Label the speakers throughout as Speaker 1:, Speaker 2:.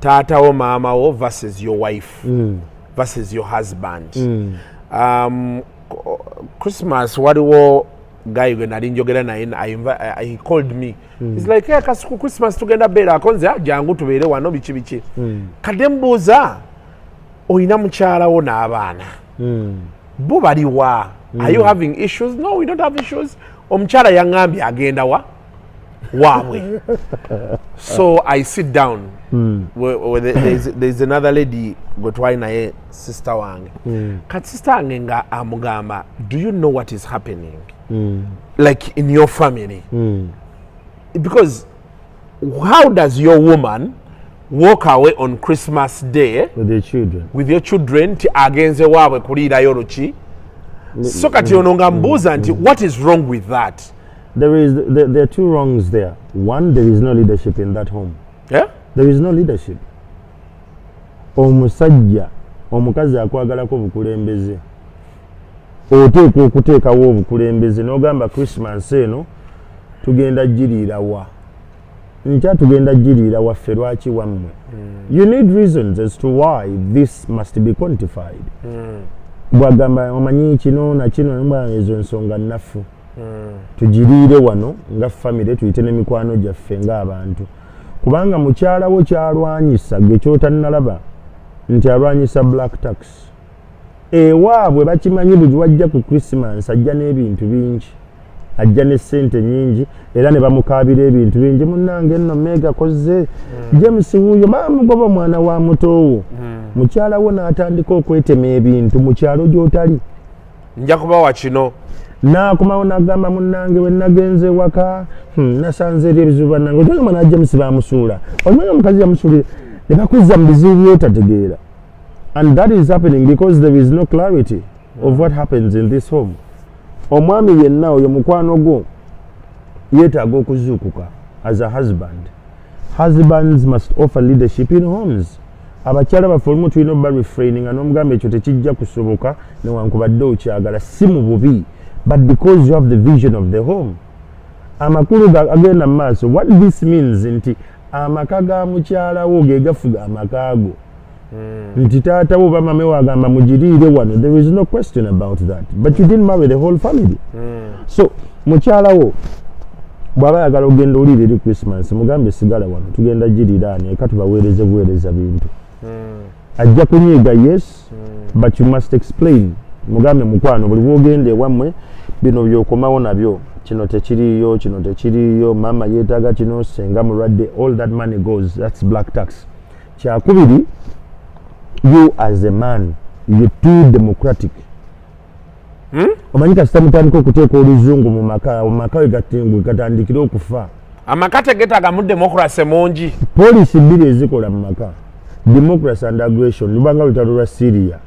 Speaker 1: tata wo mama wo versus your wife versus your husband. Christmas waliwo guy when alinjogera naye he called me. He's like, hey, kasiku Christmas tugenda bera akonze jangu tubeere wano bichi kadembuza oyina mukyala wo n'abaana bo bali wa are you having issues? No, we don't have issues. Omukyala yangambye agenda wawe. So I sit down where there's another lady gotwali naye sister wange kati sister wange nga amugamba, do you know what is happening like in your family? Because how does your woman walk away on Christmas Day with your children ti agenze wawe kuliirayo luki? So kati ono nga mbuuza nti what is wrong with that?
Speaker 2: There are two wrongs there. One, there is no leadership in that home.
Speaker 1: Yeah?
Speaker 2: There is no leadership. Omusajja omukazi akwagalako obukulembeze oteekwa okuteekawo obukulembeze n'ogamba Christmas eno tugenda giriira wa nkya tugenda giriira waffe lwaki wammwe. You need reasons as to why this must be quantified. Bwagamba omanyi kino na kino mbwa ezo nsonga nnafu tugiriire wano nga family tuyite n'emikwano gyaffe ng'abantu kubanga mukyala wo kyalwanyisa gwe kyotannalaba nti alwanyisa black tax. Ewaabwe bakimanyi buli wajja ku Christmas ajja n'ebintu bingi, ajja ne ssente nyingi era ne bamukaabira ebintu bingi. Munnange nno Mega kozze James wuuyo baamugoba mwana wa mutoowo. Mukyala wo n'atandika okwetema ebintu mu kyalo gy'otali.
Speaker 1: Nja kubawa kino
Speaker 2: n'akomawo n'agamba munnange we nagenze waka nasanze eri ebizibu bannange otanga mwana James baamusuula omanyi omukazi yamusuulira ne bakuzza mu bizibu by'otategeera. And that is happening because there is no clarity of what happens in this home. Omwami yenna oyo mukwano gwo yeetaaga okuzuukuka as a husband. Husbands must offer leadership in homes. Abakyala baffe olumu tulina oba refraining n'omugamba ekyo tekijja kusoboka newankubadde okyagala si mu bubi, but because you have the vision of the home. Amakulu agenda mu maaso. What this means nti amaka ga mukyala wo ge gafuga amaka go. Nti taata wo bamame wagamba mugiriire wano. There is no question about that. But you didn't marry the whole family. So mukyala wo bw'aba yagala ogenda oliira eri Christmas mugambe sigala wano tugenda giriira ani eka tubaweereze buweereza bintu. Ajja kunyiiga yes, but you must explain. Mugambe mukwano buli bwogenda ewammwe bino byokomawo nabyo kino tekiriyo mama yeetaaga kino senga mulwadde, all that money goes, that's black tax. Kyakubiri, you as a man, you're too democratic. Omanyi kasita mutandika okuteeka oluzungu mu maka we gatandikira okufa.
Speaker 1: Amaka tegetaaga mu democracy mungi.
Speaker 2: Poliisi bbiri ezikola mu maka, democracy and aggression lubanga lutalo lwa Syria.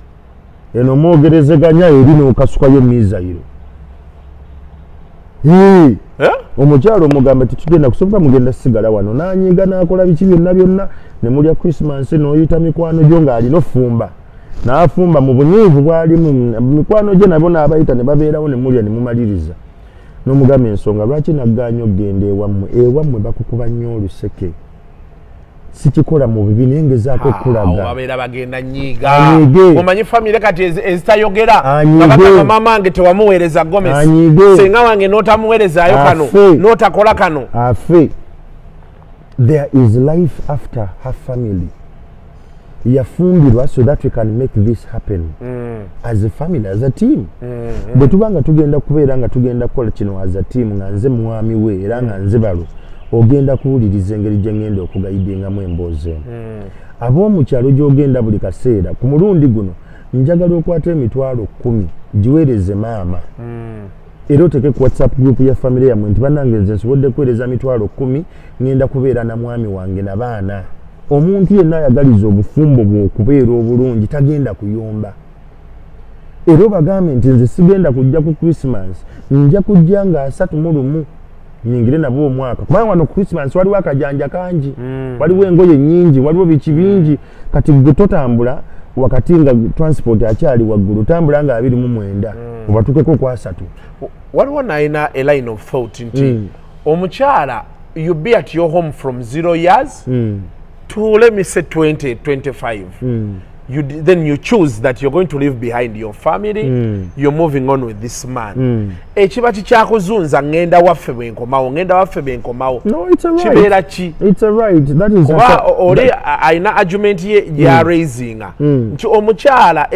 Speaker 2: Eno mwogerezeganya eri n'okasukayo mizairo. Omukyalo omugamba tetugenda kusoboka mugenda sigala wano n'anyiiga n'akola biki byonna ne mulya Christmas n'oyita mikwano gyo ng'alina ofumba n'afumba mu bunyiivu bw'alimu mikwano gye nabo n'abayita ne babeerawo ne mulya ne mumaliriza n'omugamba ensonga lwaki naggaanya okgenda ewammwe bakukuba nnyo oluseke sikikola mu bibi naye ngezaako okulaga
Speaker 1: babeera bagenda nyiiga omanyi famire kati ezitayogera nga mama wange tewamuweereza Gomez senga wange n'otamuweerezaayo kano n'otakola kano
Speaker 2: afe. There is life after her family. Yafumbirwa so that we can make this happen as a family, as a team. Bwe tubanga tugenda kubeera nga tugenda kukola kino as a team nga nze mwami we era nga nze balo ogenda kuwuliriza engeri gye ngenda okugayidingamu emboozi eno. Ab'omukyalo gy'ogenda buli kaseera ku mulundi guno njagala okwata emitwalo 10 giweereze maama era oteke ku WhatsApp group ya family yammwe nti bannange nze nsobodde kuweereza mitwalo 10 ngenda kubeera na mwami wange na baana. Omuntu yenna ayagaliza obufumbo bwe okubeera obulungi tagenda kuyomba. Era obagambe nti nze sigenda kujja ku Christmas, nja kujja nga 31 nyingire nabo omwaka kubanga wano Christmas waliwo akajanja kangi, waliwo engoye nyingi, waliwo biki bingi. Kati gwe totambula wakati nga transport akyali waggulu, tambula nga 29 obatukeko kwa 3.
Speaker 1: Waliwo naina a line of thought nti omukyala you be at your home from 0 years to, let me say 20, 25. Then you choose that you're going to leave behind your family, you're moving on with this man. Echiba chichakuzunza ngenda waffe bwenkomawo, ngenda waffe bwenkomawo.
Speaker 2: No, it's a right.
Speaker 1: Chibeera chi.
Speaker 2: It's a right. That is
Speaker 1: oli aina argument ye raising. Nti omukyala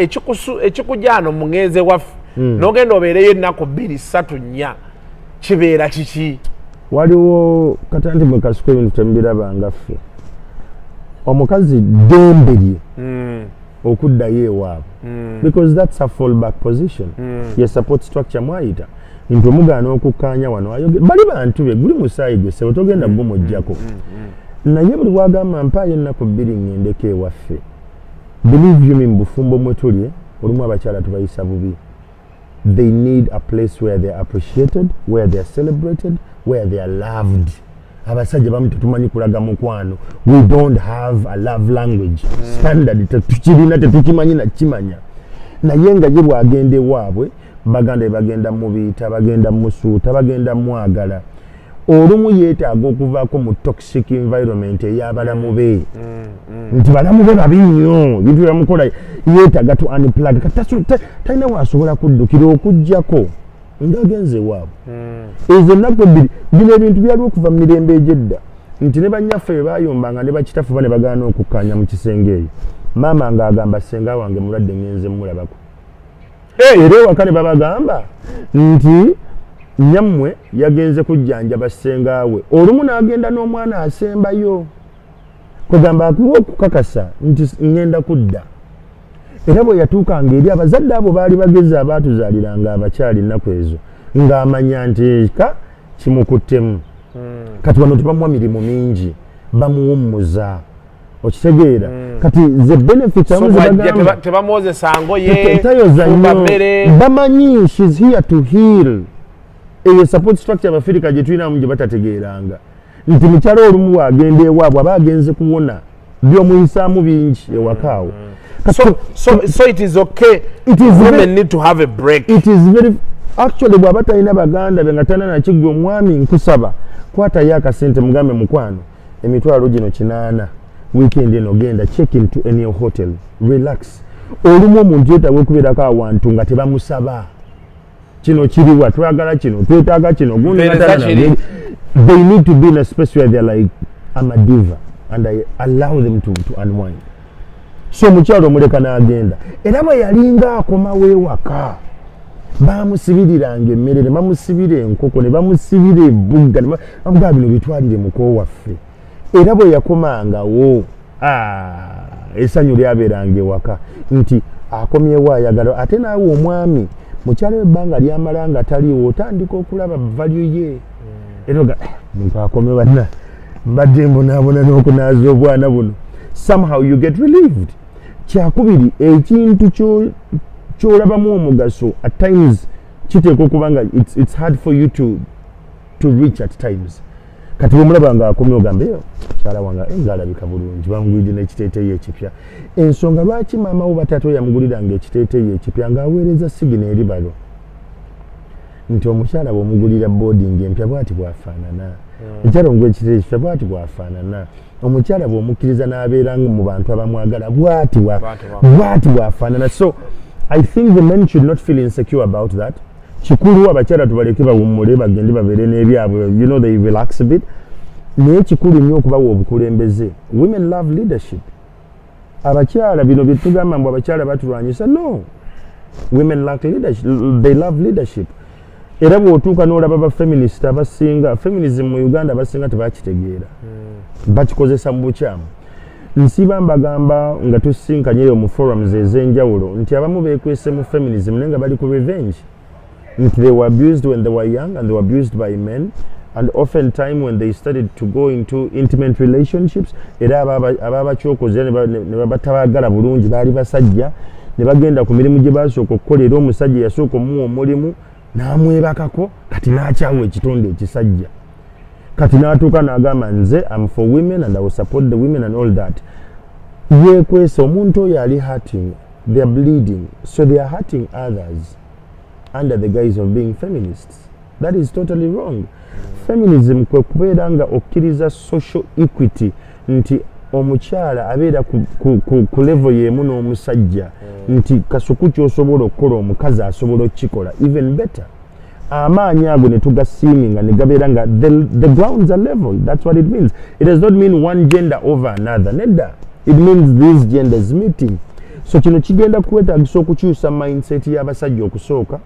Speaker 1: ekikujano mungeze waffe. Nogenda obeereyo ennaku 2, 3, 4. Chibeera kiki.
Speaker 2: Waliwo katanti mwe kasukwe bintu tembiraba ffe. Omukazi dembe lye okuddayo ewaabwe because that's a fallback position. Ye support structure mwayita nti omugaana okukkaanya wano bali bantu be guli musaayi gwe sebo togenda gumujjako naye buli bwagamba mpaayo ennaku 2 ŋŋendeko ewaffe. Believe you me, mu bufumbo mwe tuli olumu abakyala tubayisa bubi. They need a place where they are appreciated, where they are celebrated, where they are loved. Abasajja bamu tetumanyi kulaga mukwano. We don't have a love language standard. Tetukirina, tetukimanyi na kimanya. Naye nga ye bwagenda ewaabwe bagenda mubiyita, bagenda musuuta, bagenda mwagala. Olumu yeetaaga okuvaako mu toxic environment ey'abalamu be. Nti balamu be babi nnyo, ebintu byamukola yeetaaga to unplug. Talina waasobola kuddukira okuggyako ng'agenze ewaabwe. Ezo ennaku 2 bino ebintu byaliwo okuva mu mirembe egy'edda nti ne bannyaffe bwe baayombanga ne bakitafu ba ne bagaana okukkaanya mu kisenge eyo. Maama ng'agamba ssenga wange mulwadde ngenze mulabako. Era ewaka ne babagamba nti nyammwe yagenze kujjanjaba ssengaawe. Olumu n'agenda n'omwana asembayo. Kugamba akuwa okukakasa nti ngenda kudda. Era bwe yatuukanga eri abazadde abo baali bagezi abaatuzaaliranga abakyali ennaku ezo ng'amanya nti kimukuttemu. Kati wano tebamuwa mirimu mingi, bamuwummuza. Okitegeera? Kati the benefits
Speaker 1: bagamba tebamuwozesa ngoye
Speaker 2: fumba mmere. Bamanyi she's here to heal. Eyo support structure Abafirika gye tulinamu gye batategeeranga nti mukyala olumu bw'agenda ewaabwe aba agenze kuwona by'omuyisaamu bingi ewakaawo.
Speaker 1: So it is okay. Women need to have a break.
Speaker 2: It is very actually bw'aba talina baganda be nga talina nakigwe omwami nkusaba kwatayo akasente mugambe mukwano emitwalo gino 8 weekend eno genda check into any hotel relax. Olumu omuntu yeetaaga okubeerako awantu nga tebamusaba. Kino kiriwa twagala kino twetaaga kino gundi they need to be in a space where they're like I'm a diva and I allow them to unwind. So mukyalo omuleka n'agenda era bwe yalinga akomawo ewaka bamusibiriranga emmere ne bamusibira enkoko ne bamusibira ebugga ne bamugaa bino bitwalire muko waffe. Era bwe yakomangawo essanyu lyabeeranga ewaka nti akomyewo ayagala ate naawe omwami mukyalo ebbanga lyamala nga taliwo otandika okulaba value ye. Era oga muntu akomye banna mbadde mbonaabona n'okunaaza obwana buno. Somehow you get relieved. Kyakubiri ekintu ky'olabamu omugaso at times kiteekwa okuba nga it's hard for you to reach at times. Kati bw'omulaba nga akomye ogambe mukyala wange ng'alabika bulungi bamugulidde n'ekiteeteeyi ekipya. Ensonga lwaki maama wo batato yamuguliranga ekiteeteeyi ekipya ng'aweereza sigina eri balo nti omukyala bw'omugulira boarding empya bw'ati bw'afaanana. Omukyala omugulira ekiteeteeyi ekipya bw'ati bw'afaanana. Omukyala bw'omukkiriza n'abeera mu bantu abamwagala bw'ati bw'afaanana. So I think the men should not feel insecure about that. Kikulu abakyala tubaleke bawummule bagende babeere n'ebyabwe, you know, they relax a bit. Naye kikulu nnyo okubawa obukulembeze. Women love leadership. Abakyala bino bye tugamba mbu abakyala batulwanyisa, no. Women like leadership. They love leadership. Era bw'otuuka n'olaba ba feminist abasinga, feminism mu Uganda abasinga tebakitegeera. Bakikozesa mu bukyamu. Nsiba mbagamba nga tusinkanyeyo mu forums ez'enjawulo nti abamu beekwese mu feminism naye nga bali ku revenge. They were abused when they were young and they were abused by men, and oftentimes when they started to go into intimate relationships era ababakyokoze ne batabagala bulungi baali basajja ne bagenda ku mirimu gye basooka okukolera omusajja yasooka omuwa omulimu n'amwebakako kati n'akyawa ekitonde ekisajja. Kati n'atuuka n'agamba nze I'm for women and I will support the women and all that. Yeekwese omuntu oyo ali hurting, they are bleeding, so they are hurting others under the guise of being feminists. That is totally wrong. Feminism kwe kubeera nga okkiriza social equity nti omukyala abeera ku level y'emu n'omusajja nti kasuku ky'osobola okukola omukazi asobola okukikola even better. Amaanyi ago ne tugasiiminga ne gabeera nga the grounds are level. That's what it means. It does not mean one gender over another. Nedda. It means these genders meeting. So kino kigenda kwetaagisa okukyusa mindset y'abasajja okusooka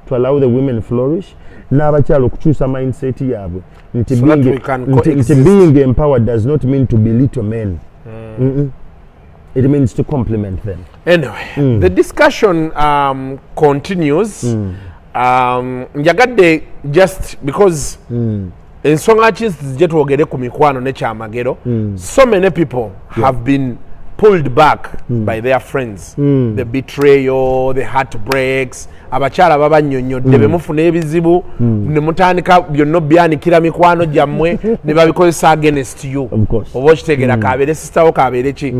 Speaker 2: to allow the women flourish, n'abakyala okukyusa mindset yaabwe nti being empowered does not mean to belittle men. It means to complement them.
Speaker 1: Anyway, the discussion continues. Njagadde just because ensonga ki zijje twogere ku mikwano ne Kyamagero, so many people have been pulled back by their friends. The betrayal, the heartbreaks, abakyala babanyonyodde bemufuna ebizibu ne mutandika byonna byanikira mikwano gyammwe ne babikozesa against you. Oba okitegeera kabeere sister wo kabeere ki.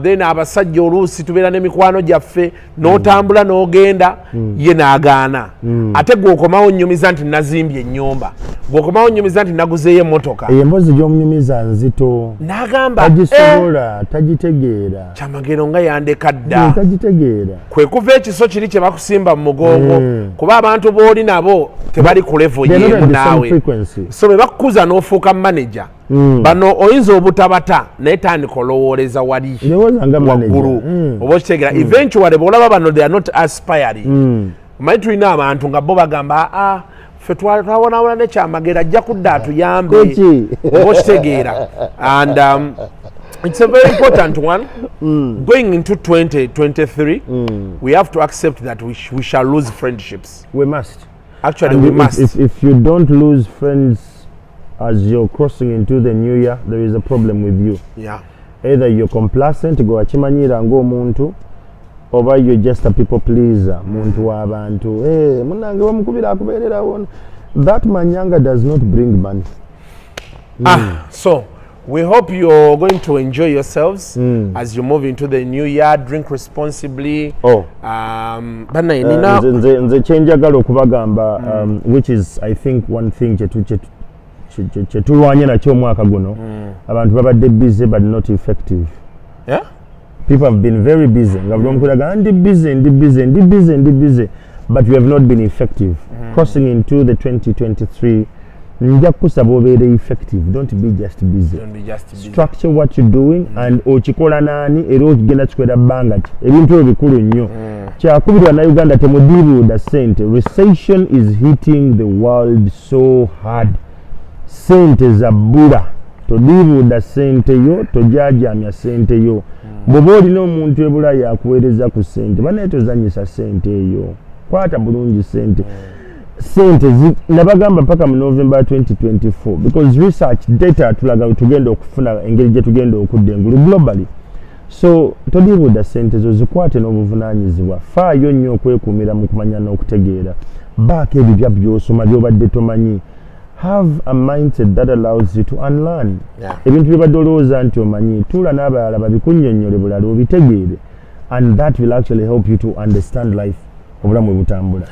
Speaker 1: Then abasajja oluusi tubeera n'emikwano gyaffe n'otambula n'ogenda ye n'agaana. Ate gwe okomawo nnyumiza nti nazimbye ennyumba, gwe okomawo nnyumiza nti naguzeeyo emmotoka.
Speaker 2: Emboozi gy'omunyumiza nzito
Speaker 1: n'agamba
Speaker 2: tagisobola tagitegeera.
Speaker 1: Kyamagero nga yandeka dda
Speaker 2: tagitegeera.
Speaker 1: Kwe kuva ekiso kiri kye bakusimba mu mugongo kuba abantu booli nabo tebali ku level y'emu naawe. So bwe bakukuza n'ofuuka manager bano oyinza obutabata naye tandika olowooleza wali waggulu oba okitegeera. Eventually bw'olaba bano they are not aspiring. Omanyi tulina abantu nga bo bagamba ffe twawonawona ne Kyamagero ajja kudda atuyambe oba okitegeera. And it's a very important one. Going into 2023, we have to accept that we shall lose friendships.
Speaker 2: We must.
Speaker 1: Actually,
Speaker 2: and
Speaker 1: we must.
Speaker 2: If you don't lose friends as you're crossing into the new year, there is a problem with you.
Speaker 1: Yeah.
Speaker 2: Either you're complacent, go achimanyira ng'omuntu, or you're just a people pleaser. Muntu w'abantu. Munange wamukubira akubeerera wona. That manyanga does not bring money.
Speaker 1: So we hope you're going to enjoy yourselves as you move into the new year. Drink responsibly.
Speaker 2: Nze kyenjagala okubagamba, which is I think one thing kyetulwanye nakyo omwaka guno, abantu babadde busy but not effective.
Speaker 1: Yeah?
Speaker 2: People have been very busy. Nga buli omukulaga ndi busy, but we have not been effective. Crossing into the 2023, nja kusaba obeere effective. Don't be just busy. Structure what you're doing and okikola nani era okigenda kikwera bbanga ki. Ebintu ebyo bikulu nnyo. Kyakubirwa na Uganda temudibuuda ssente. Recession is hitting the world so hard. Ssente zabbula. Todibuuda ssente yo, tojaajamya ssente yo. Bw'oba olina omuntu ebulayi akuweereza ku ssente, banaye tozanyisa ssente eyo. Kwata bulungi ssente. Sente nabagamba mpaka mu November 2024 because research data tulaga tugenda okufuna engeri gye tugenda okudda engulu globally. So todibuuda sente zo zikwate n'obuvunaanyizibwa. Faayo nnyo okwekuumira mu kumanya n'okutegeera. Baako ebibya by'osoma by'obadde tomanyi. Have a mindset that allows you to unlearn. Ebintu by'obadde olowooza nti omanyi, tuula n'abalala babikunnyonnyole bulala obitegeere. And that will actually help you to understand life. Obulamu bwe butambula.